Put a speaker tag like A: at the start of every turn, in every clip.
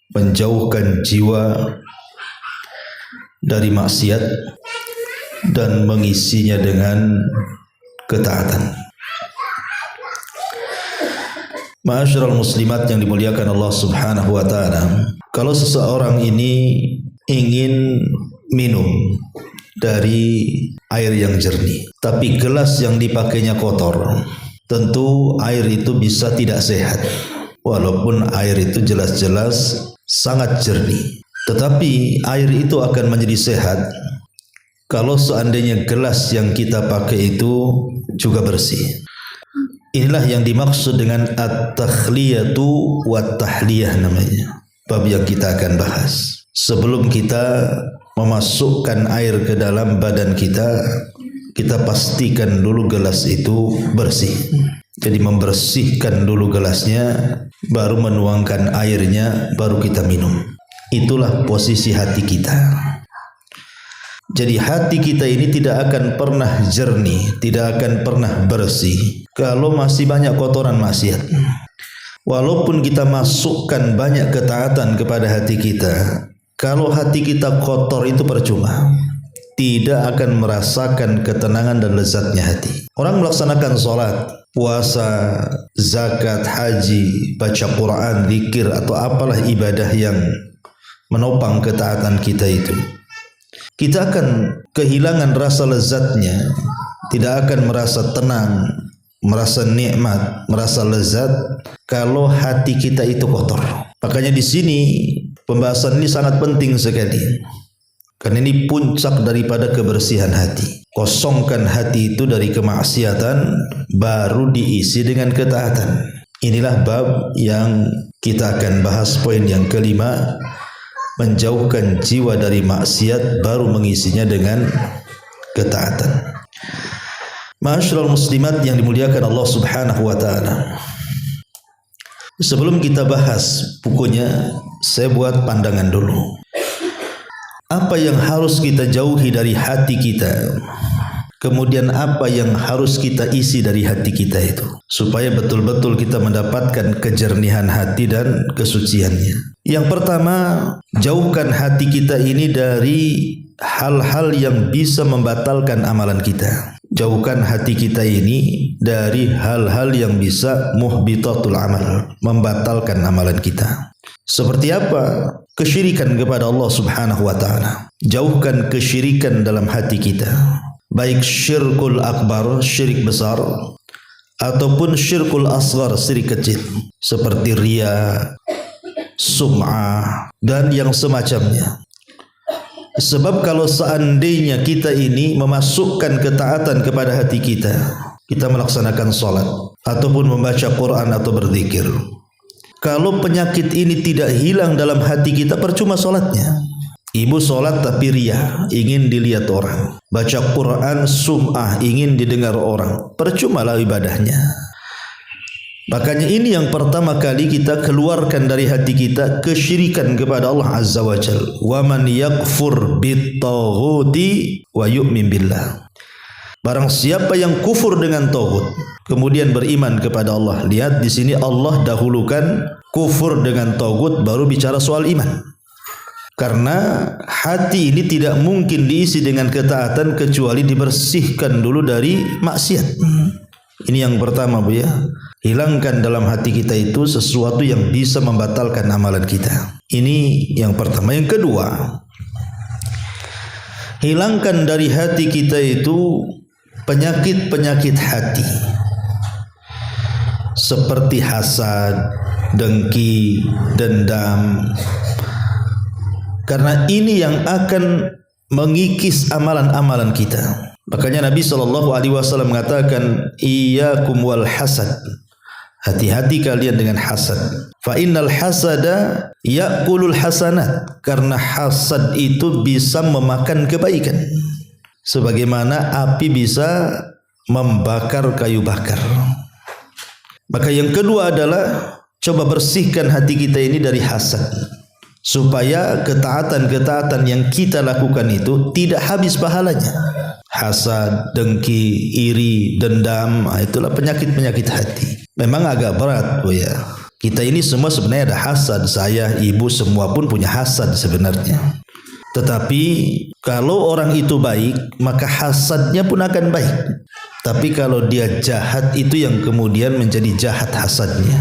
A: Menjauhkan jiwa dari maksiat dan mengisinya dengan ketaatan. Ma'asyiral muslimat yang dimuliakan Allah Subhanahu wa taala, kalau seseorang ini ingin minum dari air yang jernih, tapi gelas yang dipakainya kotor, tentu air itu bisa tidak sehat. Walaupun air itu jelas-jelas sangat jernih, tetapi air itu akan menjadi sehat kalau seandainya gelas yang kita pakai itu juga bersih. Inilah yang dimaksud dengan at-takhliyatu wat-tahliyah namanya. Bab yang kita akan bahas. Sebelum kita memasukkan air ke dalam badan kita, kita pastikan dulu gelas itu bersih. Jadi membersihkan dulu gelasnya, baru menuangkan airnya, baru kita minum. Itulah posisi hati kita. Jadi hati kita ini tidak akan pernah jernih, tidak akan pernah bersih kalau masih banyak kotoran maksiat. Walaupun kita masukkan banyak ketaatan kepada hati kita, kalau hati kita kotor itu percuma. Tidak akan merasakan ketenangan dan lezatnya hati. Orang melaksanakan sholat, puasa, zakat, haji, baca Quran, zikir atau apalah ibadah yang menopang ketaatan kita itu, kita akan kehilangan rasa lezatnya, tidak akan merasa tenang, merasa nikmat, merasa lezat kalau hati kita itu kotor. Makanya di sini pembahasan ini sangat penting sekali. Karena ini puncak daripada kebersihan hati. Kosongkan hati itu dari kemaksiatan, baru diisi dengan ketaatan. Inilah bab yang kita akan bahas, poin yang kelima. Menjauhkan jiwa dari maksiat, baru mengisinya dengan ketaatan. Ma'asyiral muslimat yang dimuliakan Allah Subhanahu wa taala. Sebelum kita bahas bukunya, saya buat pandangan dulu. Apa yang harus kita jauhi dari hati kita? Kemudian apa yang harus kita isi dari hati kita itu, supaya betul-betul kita mendapatkan kejernihan hati dan kesuciannya. Yang pertama, jauhkan hati kita ini dari hal-hal yang bisa membatalkan amalan kita. Jauhkan hati kita ini dari hal-hal yang bisa muhbitatul amal, membatalkan amalan kita. Seperti apa? Kesyirikan kepada Allah Subhanahu wa taala. Jauhkan kesyirikan dalam hati kita. Baik syirkul akbar, syirik besar, ataupun syirkul asghar, syirik kecil, seperti riya, sum'ah, dan yang semacamnya. Sebab kalau seandainya kita ini memasukkan ketaatan kepada hati kita, kita melaksanakan salat ataupun membaca Quran atau berzikir, kalau penyakit ini tidak hilang dalam hati kita, percuma salatnya. Ibu salat tapi riya, ingin dilihat orang. Baca Quran sum'ah, ingin didengar orang. Percumalah ibadahnya. Makanya ini yang pertama kali kita keluarkan dari hati kita, kesyirikan kepada Allah Azza wa Jalla. Wa man yakfur bit-taghuti wa yu'min billah. Barang siapa yang kufur dengan tauhid, kemudian beriman kepada Allah. Lihat di sini Allah dahulukan kufur dengan tauhid, baru bicara soal iman. Karena hati ini tidak mungkin diisi dengan ketaatan kecuali dibersihkan dulu dari maksiat. Ini yang pertama, Bu ya. Hilangkan dalam hati kita itu sesuatu yang bisa membatalkan amalan kita. Ini yang pertama. Yang kedua, hilangkan dari hati kita itu penyakit-penyakit hati, seperti hasad, dengki, dendam. Karena ini yang akan mengikis amalan-amalan kita. Makanya Nabi SAW mengatakan, iyyakum wal hasad. Hati-hati kalian dengan hasad. Fa innal hasada ya'kulul hasanat. Karena hasad itu bisa memakan kebaikan. Sebagaimana api bisa membakar kayu bakar. Maka yang kedua adalah coba bersihkan hati kita ini dari hasad. supaya ketaatan-ketaatan yang kita lakukan itu tidak habis pahalanya. Hasad, dengki, iri, dendam, itulah penyakit-penyakit hati. Memang agak berat, Bu ya. Kita ini semua sebenarnya ada hasad. Saya, ibu, semua pun punya hasad sebenarnya. Tetapi kalau orang itu baik, maka hasadnya pun akan baik. Tapi kalau dia jahat, itu yang kemudian menjadi jahat hasadnya.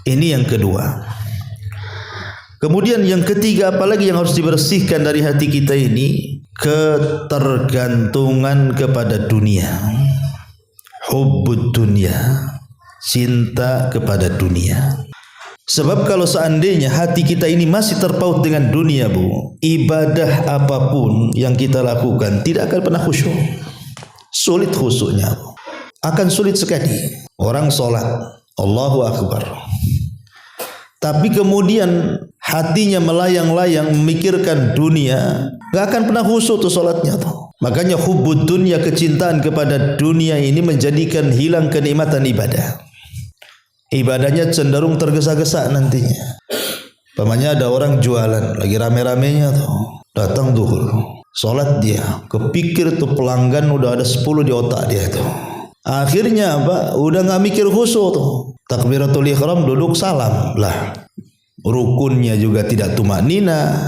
A: Ini yang kedua. Kemudian yang ketiga, apalagi yang harus dibersihkan dari hati kita ini, ketergantungan kepada dunia. Hubbud dunia, cinta kepada dunia. Sebab kalau seandainya hati kita ini masih terpaut dengan dunia, Bu, ibadah apapun yang kita lakukan tidak akan pernah khusyuk. Sulit khusyuknya, Bu. Akan sulit sekali. Orang sholat, Allahu Akbar, tapi kemudian hatinya melayang-layang memikirkan dunia, gak akan pernah khusyuk tuh sholatnya tuh. Makanya hubbud dunia, kecintaan kepada dunia ini menjadikan hilang kenikmatan ibadah. Ibadahnya cenderung tergesa-gesa nantinya. Pamannya ada orang jualan, lagi rame-ramenya tuh, datang duhur, sholat dia, kepikir tuh pelanggan udah ada 10 di otak dia tuh. Akhirnya apa? Udah gak mikir khusyuk tuh. Takbiratul ihram, duduk salam lah. Rukunnya juga tidak tumaknina,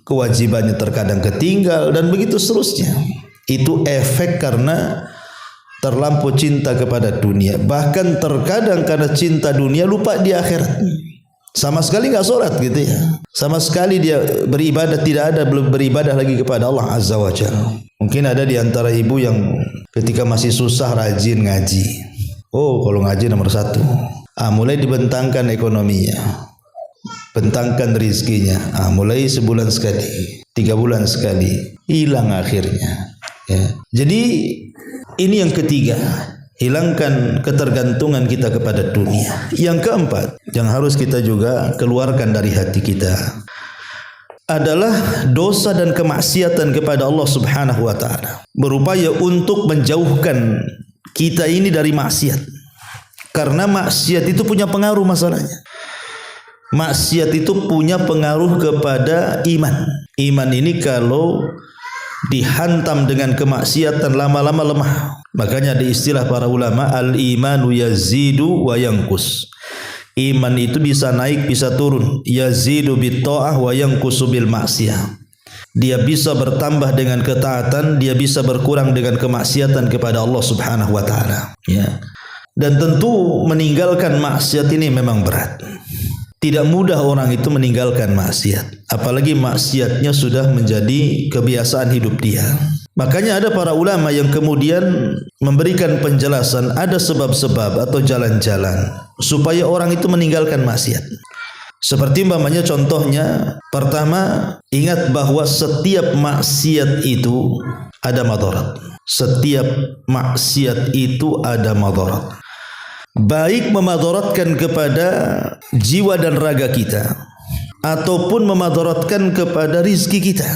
A: kewajibannya terkadang ketinggal, dan begitu seterusnya. Itu efek karena terlampau cinta kepada dunia. Bahkan terkadang karena cinta dunia lupa di akhirat. Sama sekali gak sholat gitu ya. Sama sekali dia beribadah, tidak ada beribadah lagi kepada Allah Azza wa Jalla. Mungkin ada di antara ibu yang ketika masih susah rajin ngaji. Oh, kalau ngaji nomor 1. Mulai dibentangkan ekonominya, bentangkan rizkinya. Mulai sebulan sekali, 3 bulan sekali, hilang akhirnya. Ya. Jadi ini yang ketiga, hilangkan ketergantungan kita kepada dunia. Yang keempat, yang harus kita juga keluarkan dari hati kita adalah dosa dan kemaksiatan kepada Allah Subhanahu wa taala. Berupaya untuk menjauhkan kita ini dari maksiat. Karena maksiat itu punya pengaruh masalahnya. Maksiat itu punya pengaruh kepada iman. Iman ini kalau dihantam dengan kemaksiatan lama-lama lemah. Makanya di istilah para ulama, al-imanu yazidu wa yanqus. Iman itu bisa naik, bisa turun. Yazidu bit ta'ah wa yanqusu bil maksiyah. Dia bisa bertambah dengan ketaatan, dia bisa berkurang dengan kemaksiatan kepada Allah Subhanahu wa taala. Ya. Dan tentu meninggalkan maksiat ini memang berat. Tidak mudah orang itu meninggalkan maksiat, apalagi maksiatnya sudah menjadi kebiasaan hidup dia. Makanya ada para ulama yang kemudian memberikan penjelasan, ada sebab-sebab atau jalan-jalan supaya orang itu meninggalkan maksiat. Seperti umpamanya contohnya, pertama, ingat bahwa setiap maksiat itu ada madarat. Setiap maksiat itu ada madarat. Baik memadaratkan kepada jiwa dan raga kita, ataupun memadaratkan kepada rizki kita.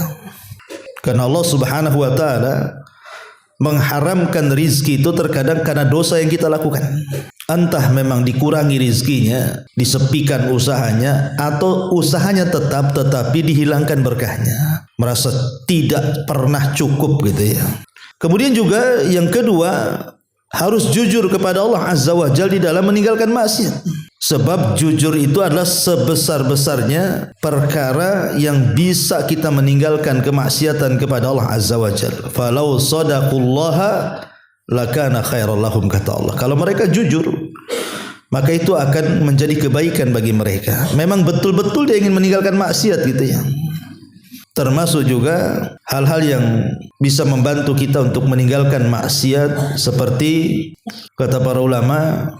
A: Karena Allah Subhanahu wa taala mengharamkan rizki itu terkadang karena dosa yang kita lakukan. Entah memang dikurangi rizkinya, disepikan usahanya, atau usahanya tetap tetapi dihilangkan berkahnya. Merasa tidak pernah cukup gitu ya. Kemudian juga yang kedua, harus jujur kepada Allah Azza wa Jalla di dalam meninggalkan maksiat. Sebab jujur itu adalah sebesar-besarnya perkara yang bisa kita meninggalkan kemaksiatan kepada Allah Azza wa Jalla. Falau sadaqullaha lakana khairal lahum, kata Allah. Kalau mereka jujur, maka itu akan menjadi kebaikan bagi mereka. Memang betul-betul dia ingin meninggalkan maksiat gitu ya. Termasuk juga hal-hal yang bisa membantu kita untuk meninggalkan maksiat, seperti kata para ulama,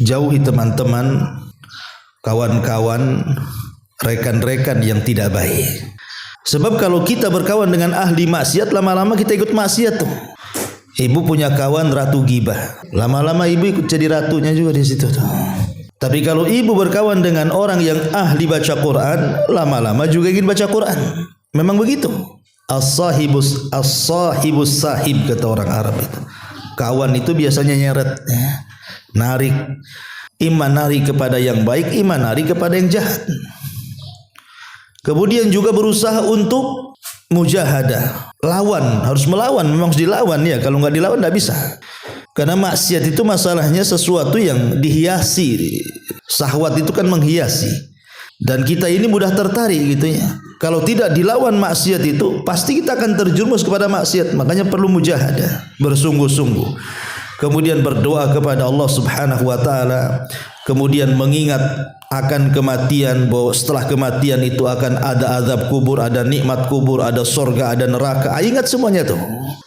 A: jauhi teman-teman, kawan-kawan, rekan-rekan yang tidak baik. Sebab kalau kita berkawan dengan ahli maksiat, lama-lama kita ikut maksiat tuh. Ibu punya kawan ratu gibah, lama-lama ibu ikut jadi ratunya juga di situ tuh. Tapi kalau ibu berkawan dengan orang yang ahli baca Quran, lama-lama juga ingin baca Quran. Memang begitu. As-sahibus sahib, kata orang Arab itu. Kawan itu biasanya nyeret, narik. Iman lari kepada yang baik, iman lari kepada yang jahat. Kemudian juga berusaha untuk mujahadah, lawan, harus melawan, memang harus dilawan ya. Kalau nggak dilawan nggak bisa. Karena maksiat itu masalahnya sesuatu yang dihiasi. Syahwat itu kan menghiasi. Dan kita ini mudah tertarik gitu ya. Kalau tidak dilawan maksiat itu, pasti kita akan terjerumus kepada maksiat. Makanya perlu mujahadah, bersungguh-sungguh. Kemudian berdoa kepada Allah Subhanahu wa taala, kemudian mengingat akan kematian, bahwa setelah kematian itu akan ada azab kubur, ada nikmat kubur, ada surga, ada neraka. Ingat semuanya tuh,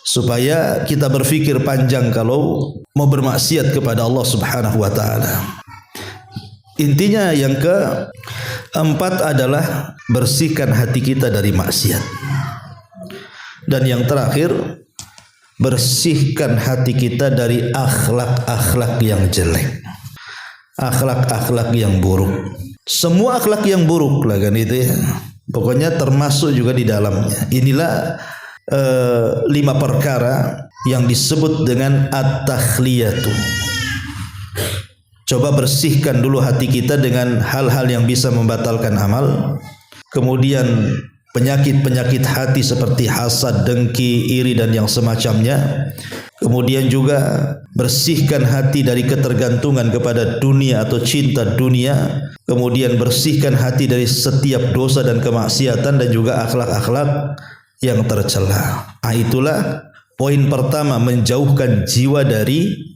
A: supaya kita berpikir panjang kalau mau bermaksiat kepada Allah Subhanahu wa taala. Intinya yang keempat adalah bersihkan hati kita dari maksiat. Dan yang terakhir, bersihkan hati kita dari akhlak-akhlak yang jelek, akhlak-akhlak yang buruk. Semua akhlak yang buruk lah kan itu ya. Pokoknya termasuk juga di dalamnya. Inilah 5 perkara yang disebut dengan at-takhliyatu. Coba bersihkan dulu hati kita dengan hal-hal yang bisa membatalkan amal. Kemudian penyakit-penyakit hati seperti hasad, dengki, iri dan yang semacamnya. Kemudian juga bersihkan hati dari ketergantungan kepada dunia atau cinta dunia. Kemudian bersihkan hati dari setiap dosa dan kemaksiatan dan juga akhlak-akhlak yang tercela. Itulah poin pertama, menjauhkan jiwa dari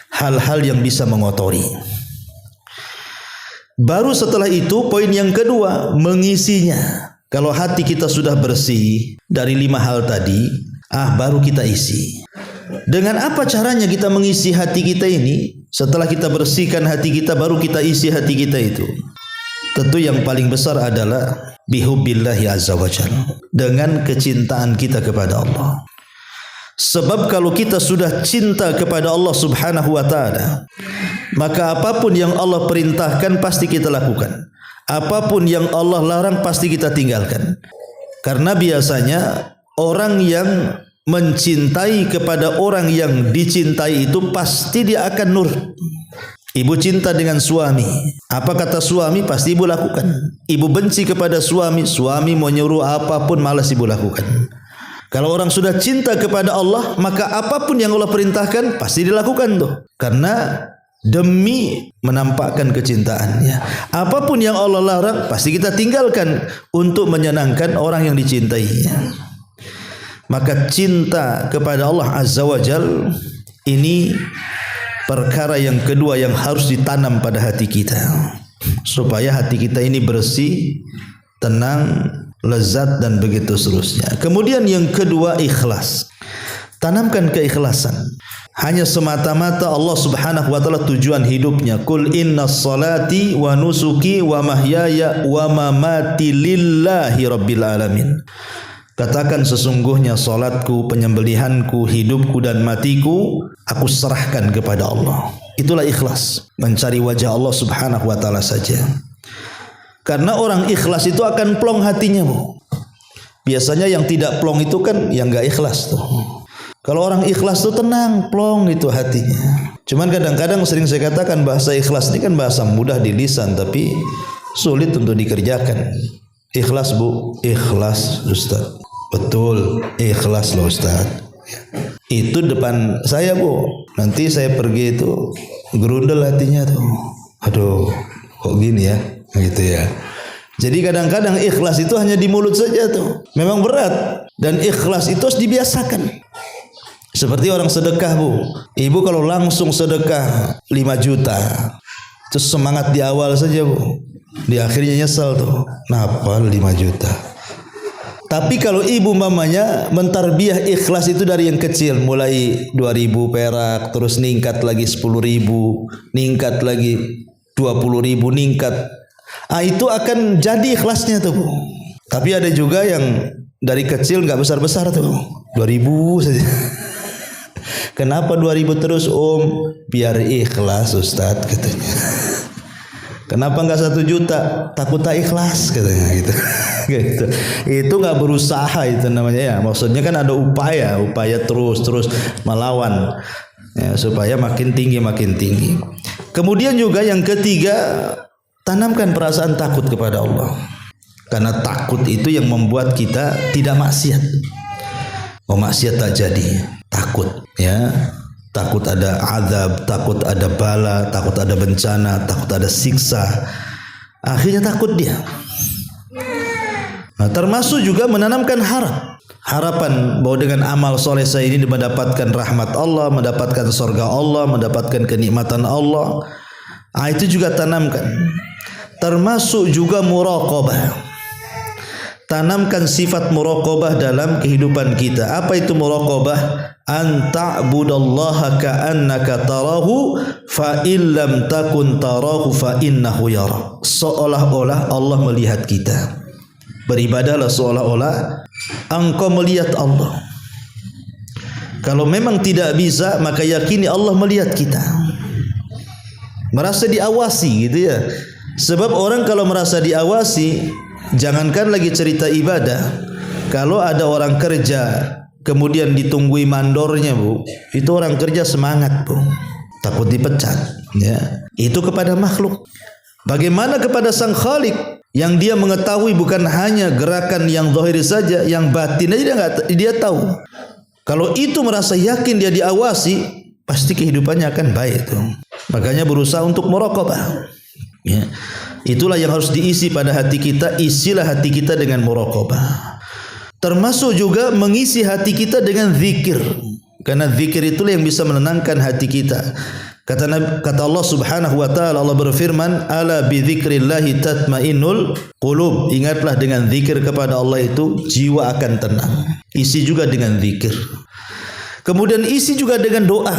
A: hal-hal yang bisa mengotori. Baru setelah itu poin yang kedua, mengisinya. Kalau hati kita sudah bersih dari 5 hal tadi, baru kita isi. Dengan apa caranya kita mengisi hati kita ini? Setelah kita bersihkan hati kita, baru kita isi hati kita itu. Tentu yang paling besar adalah bihubbillahi azza wa jalla, dengan kecintaan kita kepada Allah. Sebab kalau kita sudah cinta kepada Allah Subhanahu wa taala, maka apapun yang Allah perintahkan pasti kita lakukan. Apapun yang Allah larang pasti kita tinggalkan. Karena biasanya orang yang mencintai kepada orang yang dicintai itu pasti dia akan nurut. Ibu cinta dengan suami, apa kata suami pasti ibu lakukan. Ibu benci kepada suami, suami mau nyuruh apapun malas ibu lakukan. Kalau orang sudah cinta kepada Allah, maka apapun yang Allah perintahkan pasti dilakukan tuh. Karena demi menampakkan kecintaannya. Apapun yang Allah larang pasti kita tinggalkan untuk menyenangkan orang yang dicintainya. Maka cinta kepada Allah Azza wa Jal ini perkara yang kedua yang harus ditanam pada hati kita, supaya hati kita ini bersih, tenang, lezat dan begitu seterusnya. Kemudian yang kedua, ikhlas. Tanamkan keikhlasan. Hanya semata-mata Allah Subhanahu wa taala tujuan hidupnya. Qul innas salati wa nusuki wa mahyaya wa mamati lillahi rabbil alamin. Katakan sesungguhnya salatku, penyembelihanku, hidupku dan matiku aku serahkan kepada Allah. Itulah ikhlas, mencari wajah Allah Subhanahu wa taala saja. Karena orang ikhlas itu akan plong hatinya, Bu. Biasanya yang tidak plong itu kan yang enggak ikhlas tuh. Kalau orang ikhlas tuh tenang, plong itu hatinya. Cuman kadang-kadang sering saya katakan bahasa ikhlas ini kan bahasa mudah di lisan tapi sulit untuk dikerjakan. Ikhlas, Bu, ikhlas Ustaz. Betul, ikhlas loh Ustaz. Itu depan saya, Bu. Nanti saya pergi itu gerundel hatinya tuh. Aduh, kok gini ya? Gitu ya. Jadi kadang-kadang ikhlas itu hanya di mulut saja tuh. Memang berat. Dan ikhlas itu harus dibiasakan. Seperti orang sedekah, Bu. Ibu kalau langsung sedekah 5 juta, terus semangat di awal saja, Bu. Di akhirnya nyesal tuh. Kenapa 5 juta? Tapi kalau ibu mamanya mentarbiyah ikhlas itu dari yang kecil, mulai 2.000 perak, terus ningkat lagi 10.000, ningkat lagi 20.000, ningkat. Itu akan jadi ikhlasnya tuh, Bu. Tapi ada juga yang dari kecil nggak besar-besar tuh, 2.000 saja. Kenapa 2.000 terus, Om? Biar ikhlas Ustadz katanya. Kenapa enggak 1 juta? Takut tak ikhlas katanya gitu. Gitu. Itu enggak berusaha itu namanya ya. Maksudnya kan ada upaya terus melawan ya, supaya makin tinggi. Kemudian juga yang ketiga, tanamkan perasaan takut kepada Allah. Karena takut itu yang membuat kita tidak maksiat. Maksiat tak jadi. Takut, ya. Takut ada azab, takut ada bala, takut ada bencana, takut ada siksa. Akhirnya takut dia. Nah, termasuk juga menanamkan harapan bahwa dengan amal soleh saya ini mendapatkan rahmat Allah, mendapatkan surga Allah, mendapatkan kenikmatan Allah. Itu juga tanamkan. Termasuk juga muraqabah. Tanamkan sifat muraqabah dalam kehidupan kita. Apa itu muraqabah? An ta'budallaha ka'annaka tarahu fa illam takun tarahu fa innahu yara. Seolah-olah Allah melihat kita. Beribadahlah seolah-olah engkau melihat Allah. Kalau memang tidak bisa, maka yakini Allah melihat kita. Merasa diawasi gitu ya. Sebab orang kalau merasa diawasi, jangankan lagi cerita ibadah, kalau ada orang kerja kemudian ditunggui mandornya, Bu, itu orang kerja semangat, Bu, takut dipecat, ya. Itu kepada makhluk. Bagaimana kepada Sang Khalik yang dia mengetahui bukan hanya gerakan yang zahir saja, yang batin aja dia tahu. Kalau itu merasa yakin dia diawasi, pasti kehidupannya akan baik, tuh. Makanya berusaha untuk muraqabah. Ya. Itulah yang harus diisi pada hati kita. Isilah hati kita dengan muraqabah. Termasuk juga mengisi hati kita dengan zikir. Karena zikir itulah yang bisa menenangkan hati kita. Kata Allah Subhanahu wa taala, Allah berfirman, "Ala bi dzikrillahi tatmainnul qulub." Ingatlah dengan zikir kepada Allah itu jiwa akan tenang. Isi juga dengan zikir. Kemudian isi juga dengan doa.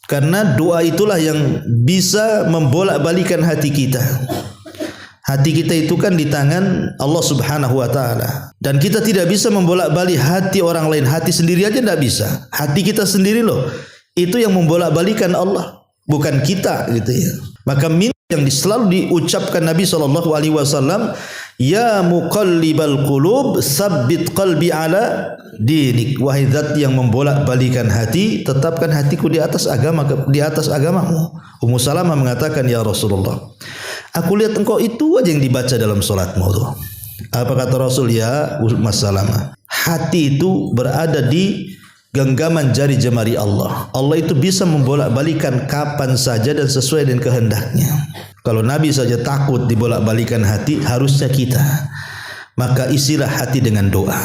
A: Karena doa itulah yang bisa membolak-balikan hati kita. Hati kita itu kan di tangan Allah Subhanahu wa taala. Dan kita tidak bisa membolak-balik hati orang lain. Hati sendiri aja tidak bisa. Hati kita sendiri loh. Itu yang membolak-balikan Allah, bukan kita gitu ya. Maka yang selalu diucapkan Nabi SAW, ya muqallibal qulub sabbit qalbi ala dinik. Wahai zat yang membolak-balikan hati, tetapkan hatiku di atas agamamu. Ummu Salamah mengatakan, ya Rasulullah, aku lihat engkau itu aja yang dibaca dalam salatmu tuh. Apa kata Rasul? Ya Ummu Salamah, hati itu berada di genggaman jari jemari Allah. Allah itu bisa membolak-balikan kapan saja dan sesuai dengan kehendaknya. Kalau Nabi saja takut dibolak-balikan hati, harusnya kita. Maka isilah hati dengan doa.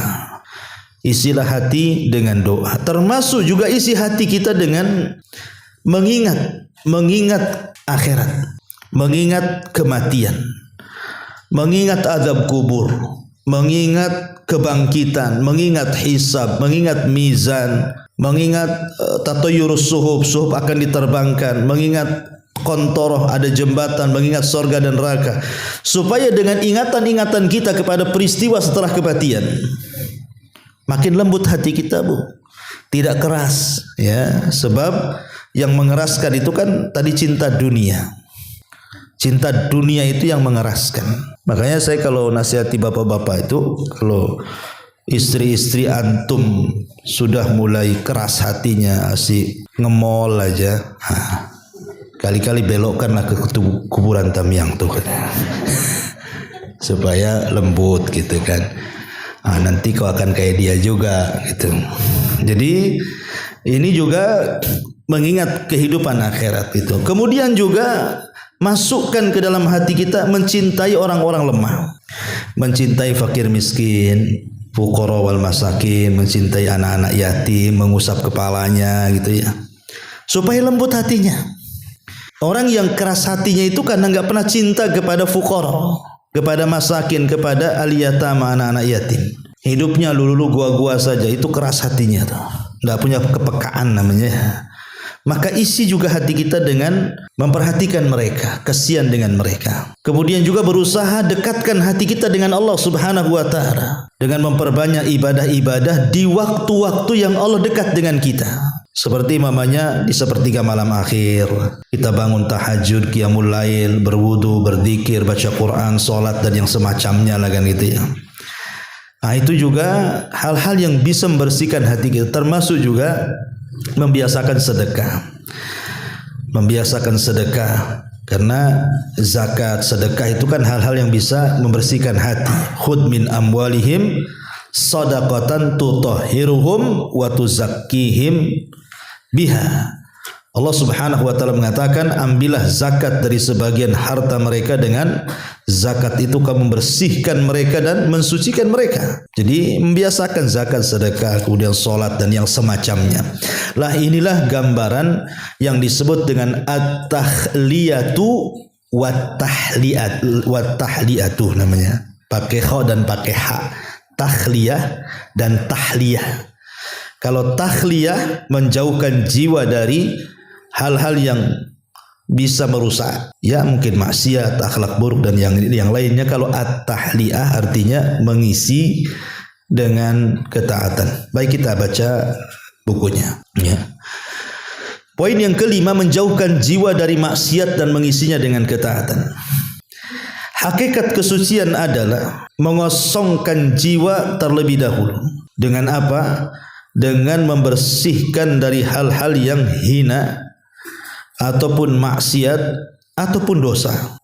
A: Isilah hati dengan doa. Termasuk juga isi hati kita dengan mengingat akhirat, mengingat kematian, mengingat azab kubur, mengingat kebangkitan, mengingat hisab, mengingat mizan, mengingat tatayurus suhub akan diterbangkan, mengingat kontoroh ada jembatan, mengingat surga dan neraka, supaya dengan ingatan-ingatan kita kepada peristiwa setelah kematian makin lembut hati kita, Bu, tidak keras, ya. Sebab yang mengeraskan itu kan tadi cinta dunia. Cinta dunia itu yang mengeraskan. Makanya saya kalau nasihati bapak-bapak itu, kalau istri-istri antum sudah mulai keras hatinya, asik ngemol aja, kali-kali belokkanlah ke kuburan Tamyang tuh, supaya lembut gitu kan. Nanti kau akan kayak dia juga gitu. Jadi ini juga mengingat kehidupan akhirat itu. Kemudian juga masukkan ke dalam hati kita mencintai orang-orang lemah, mencintai fakir miskin, fuqara wal masakin, mencintai anak-anak yatim, mengusap kepalanya gitu ya, supaya lembut hatinya. Orang yang keras hatinya itu karena nggak pernah cinta kepada fuqara, kepada masakin, kepada al-yatama, anak-anak yatim. Hidupnya lulu-lulu gua-gua saja, itu keras hatinya tuh. Nggak punya kepekaan namanya. Maka isi juga hati kita dengan memperhatikan mereka, kasihan dengan mereka. Kemudian juga berusaha dekatkan hati kita dengan Allah Subhanahu wa taala dengan memperbanyak ibadah-ibadah di waktu-waktu yang Allah dekat dengan kita. Seperti mamanya di sepertiga malam akhir, kita bangun tahajud, qiyamul lail, berwudu, berzikir, baca Quran, salat dan yang semacamnya lah kan gitu ya. Itu juga hal-hal yang bisa membersihkan hati kita, termasuk juga membiasakan sedekah. Membiasakan sedekah. Karena zakat, sedekah itu kan hal-hal yang bisa membersihkan hati. Khudh min amwalihim shadaqatan tutahhiruhum wa tuzakkihim biha. Allah Subhanahu wa taala mengatakan, ambillah zakat dari sebagian harta mereka, dengan zakat itu kamu membersihkan mereka dan mensucikan mereka. Jadi membiasakan zakat, sedekah, kemudian salat dan yang semacamnya. Lah inilah gambaran yang disebut dengan at-tahliyatu wat-tahliyatu namanya. Pakai kha dan pakai ha. Tahliyah dan tahliyah. Kalau tahliyah menjauhkan jiwa dari hal-hal yang bisa merusak, ya mungkin maksiat, akhlak buruk dan yang lainnya. Kalau at-tahliyah artinya mengisi dengan ketaatan. Baik, kita baca bukunya. Ya. Poin yang kelima, menjauhkan jiwa dari maksiat dan mengisinya dengan ketaatan. Hakikat kesucian adalah mengosongkan jiwa terlebih dahulu. Dengan apa? Dengan membersihkan dari hal-hal yang hina ataupun maksiat ataupun dosa.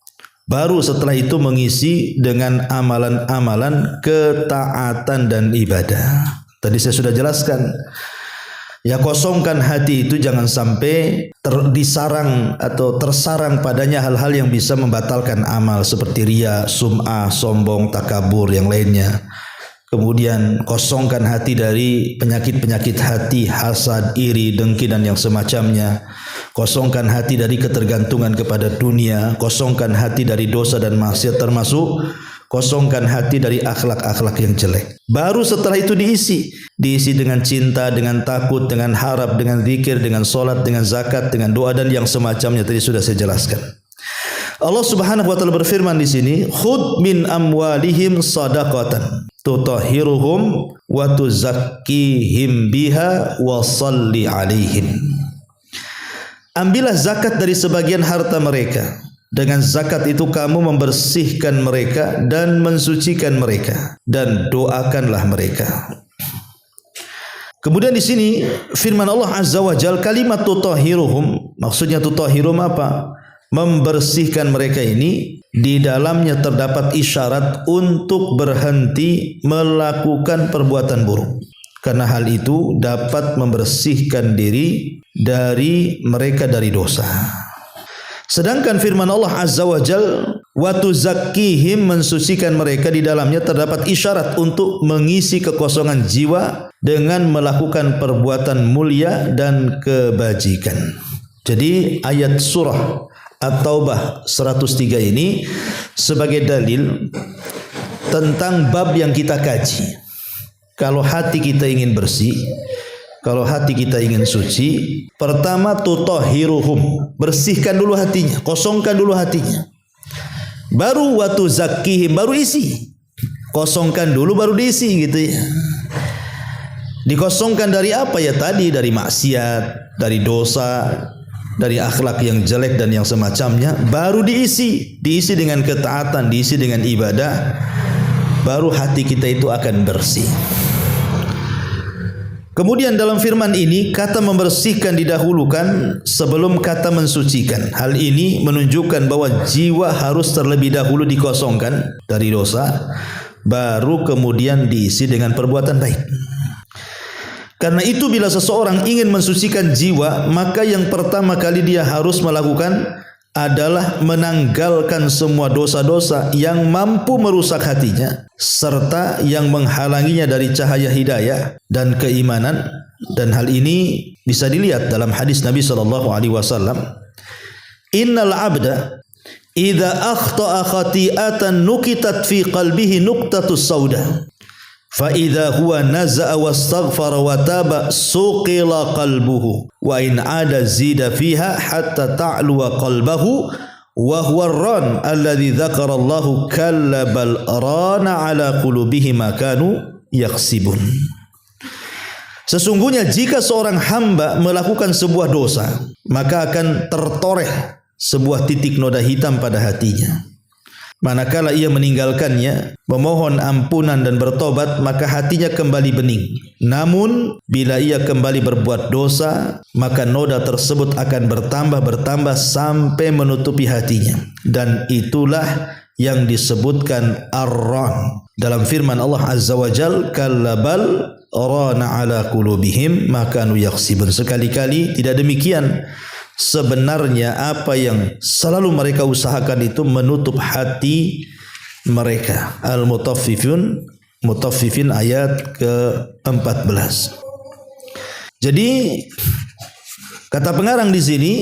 A: Baru setelah itu mengisi dengan amalan-amalan ketaatan dan ibadah. Tadi saya sudah jelaskan. Ya, kosongkan hati itu jangan sampai disarang atau tersarang padanya hal-hal yang bisa membatalkan amal seperti riya, sum'ah, sombong, takabur, yang lainnya. Kemudian kosongkan hati dari penyakit-penyakit hati, hasad, iri, dengki dan yang semacamnya. Kosongkan hati dari ketergantungan kepada dunia, kosongkan hati dari dosa dan maksiat, termasuk kosongkan hati dari akhlak-akhlak yang jelek. Baru setelah itu diisi dengan cinta, dengan takut, dengan harap, dengan zikir, dengan solat, dengan zakat, dengan doa dan yang semacamnya. Tadi sudah saya jelaskan. Allah Subhanahu wa taala berfirman di sini, khudh min amwalihim shadaqatan tutahhiruhum wa tuzakkihim biha wa shalli alaihim. Ambillah zakat dari sebagian harta mereka. Dengan zakat itu kamu membersihkan mereka dan mensucikan mereka, dan doakanlah mereka. Kemudian di sini firman Allah Azza wa Jalla, kalimat tutahhiruhum, maksudnya tutahhirum apa? Membersihkan mereka ini di dalamnya terdapat isyarat untuk berhenti melakukan perbuatan buruk. Karena hal itu dapat membersihkan diri dari mereka dari dosa. Sedangkan firman Allah Azza wa Jal, wa tuzakkihim, mensucikan mereka, di dalamnya terdapat isyarat untuk mengisi kekosongan jiwa dengan melakukan perbuatan mulia dan kebajikan. Jadi ayat surah At-Taubah 103 ini sebagai dalil tentang bab yang kita kaji. Kalau hati kita ingin bersih, kalau hati kita ingin suci, pertama tutahhiruhum, bersihkan dulu hatinya, kosongkan dulu hatinya. Baru wa tuzakkihim, baru isi. Kosongkan dulu baru diisi gitu ya. Dikosongkan dari apa ya tadi? Dari maksiat, dari dosa, dari akhlak yang jelek dan yang semacamnya. Baru diisi dengan ketaatan, diisi dengan ibadah. Baru hati kita itu akan bersih. Kemudian dalam firman ini kata membersihkan didahulukan sebelum kata mensucikan. Hal ini menunjukkan bahwa jiwa harus terlebih dahulu dikosongkan dari dosa, baru kemudian diisi dengan perbuatan baik. Karena itu bila seseorang ingin mensucikan jiwa, maka yang pertama kali dia harus melakukan adalah menanggalkan semua dosa-dosa yang mampu merusak hatinya, serta yang menghalanginya dari cahaya hidayah dan keimanan. Dan hal ini bisa dilihat dalam hadis Nabi SAW. Innal abda idza akhta'a khati'atan nukitat fi qalbihi nuqtatus sauda. Fa idza huwa naza'a wastaghfara wa taba suqila qalbuhu wa in ada zida fiha hatta ta'lu qalbahu wa huwa ar-ran alladhi dzakara Allahu kallabal rana ala qulubihim ma kanu yaksibun. Sesungguhnya jika seorang hamba melakukan sebuah dosa, maka akan tertoreh sebuah titik noda hitam pada hatinya. manakala ia meninggalkannya, memohon ampunan dan bertobat, maka hatinya kembali bening. Namun bila ia kembali berbuat dosa, maka noda tersebut akan bertambah sampai menutupi hatinya. Dan itulah yang disebutkan ar-ran dalam firman Allah Azza wa Jal, kallabal rana ala qulubihim ma kanu yaksibun. Sekali-kali tidak demikian. Sebenarnya apa yang selalu mereka usahakan itu menutup hati mereka. Mutaffifin ayat ke-14. Jadi kata pengarang di sini,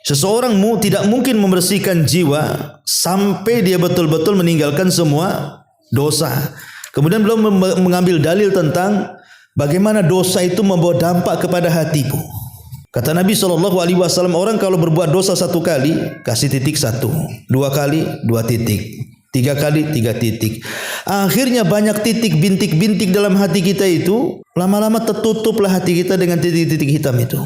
A: seseorang tidak mungkin membersihkan jiwa sampai dia betul-betul meninggalkan semua dosa. Kemudian belum mengambil dalil tentang bagaimana dosa itu membawa dampak kepada hatimu. Kata Nabi SAW, orang kalau berbuat dosa 1 kali, kasih titik 1, 2 kali, 2 titik, 3 kali, 3 titik. Akhirnya banyak titik, bintik-bintik dalam hati kita itu, lama-lama tertutuplah hati kita dengan titik-titik hitam itu.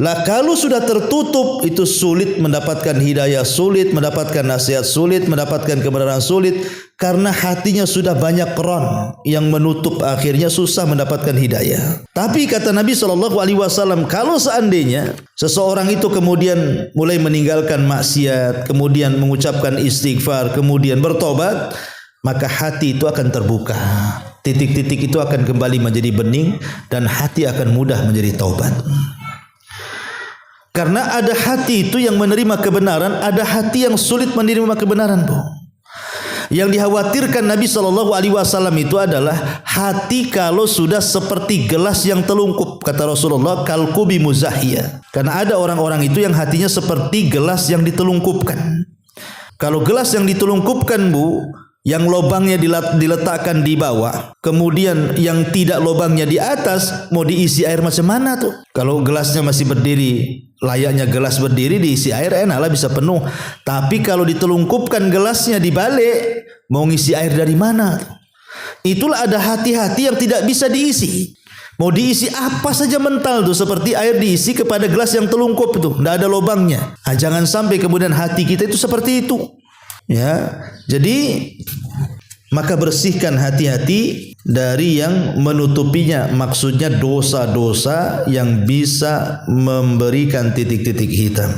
A: Lah kalau sudah tertutup, itu sulit mendapatkan hidayah, sulit mendapatkan nasihat, sulit mendapatkan kebenaran, sulit. Karena hatinya sudah banyak ron yang menutup, akhirnya susah mendapatkan hidayah. Tapi kata Nabi SAW, kalau seandainya seseorang itu kemudian mulai meninggalkan maksiat, kemudian mengucapkan istighfar, kemudian bertobat, maka hati itu akan terbuka. Titik-titik itu akan kembali menjadi bening dan hati akan mudah menjadi taubat. Karena ada hati itu yang menerima kebenaran, ada hati yang sulit menerima kebenaran, Bu. Yang dikhawatirkan Nabi SAW itu adalah hati kalau sudah seperti gelas yang telungkup. Kata Rasulullah, kalqubi muzahiyah. Karena ada orang-orang itu yang hatinya seperti gelas yang ditelungkupkan. Kalau gelas yang ditelungkupkan, Bu, yang lobangnya diletakkan di bawah, kemudian yang tidak lobangnya di atas, mau diisi air macam mana tuh? Kalau gelasnya masih berdiri, layaknya gelas berdiri, diisi air enaklah bisa penuh. Tapi kalau ditelungkupkan gelasnya dibalik, mau ngisi air dari mana? Itulah ada hati-hati yang tidak bisa diisi. Mau diisi apa saja mental tuh, seperti air diisi kepada gelas yang telungkup tuh, tidak ada lubangnya. Nah, jangan sampai kemudian hati kita itu seperti itu. Ya, jadi maka bersihkan hati-hati dari yang menutupinya, maksudnya dosa-dosa yang bisa memberikan titik-titik hitam.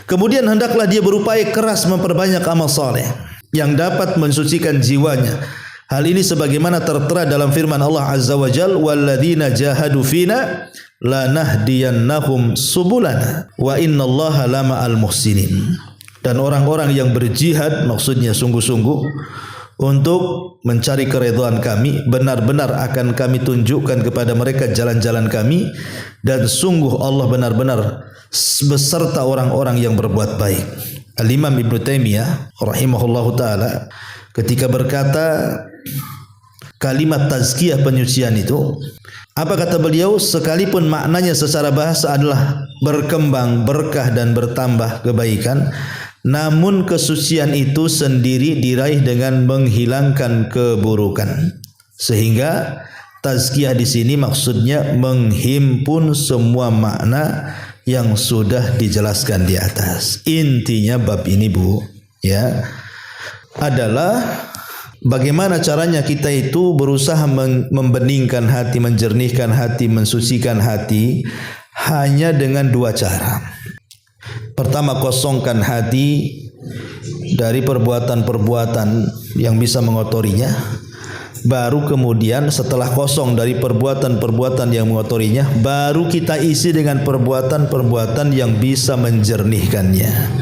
A: Kemudian hendaklah dia berupaya keras memperbanyak amal saleh yang dapat mensucikan jiwanya. Hal ini sebagaimana tertera dalam firman Allah Azza wa Jalla, walladzina jahadu fina lanahdiyannahum subulana wa innallaha lama'al muhsinin. Dan orang-orang yang berjihad, maksudnya sungguh-sungguh untuk mencari keridhaan kami, benar-benar akan kami tunjukkan kepada mereka jalan-jalan kami, dan sungguh Allah benar-benar beserta orang-orang yang berbuat baik. Al-Imam Ibnu Taimiyah rahimahullahu taala ketika berkata kalimat tazkiyah, penyucian itu, apa kata beliau? Sekalipun maknanya secara bahasa adalah berkembang, berkah dan bertambah kebaikan, namun kesucian itu sendiri diraih dengan menghilangkan keburukan. Sehingga tazkiyah di sini maksudnya menghimpun semua makna yang sudah dijelaskan di atas. Intinya bab ini, Bu, ya, adalah bagaimana caranya kita itu berusaha membeningkan hati, menjernihkan hati, mensucikan hati hanya dengan 2 cara. Pertama, kosongkan hati dari perbuatan-perbuatan yang bisa mengotorinya. Baru kemudian setelah kosong dari perbuatan-perbuatan yang mengotorinya, baru kita isi dengan perbuatan-perbuatan yang bisa menjernihkannya.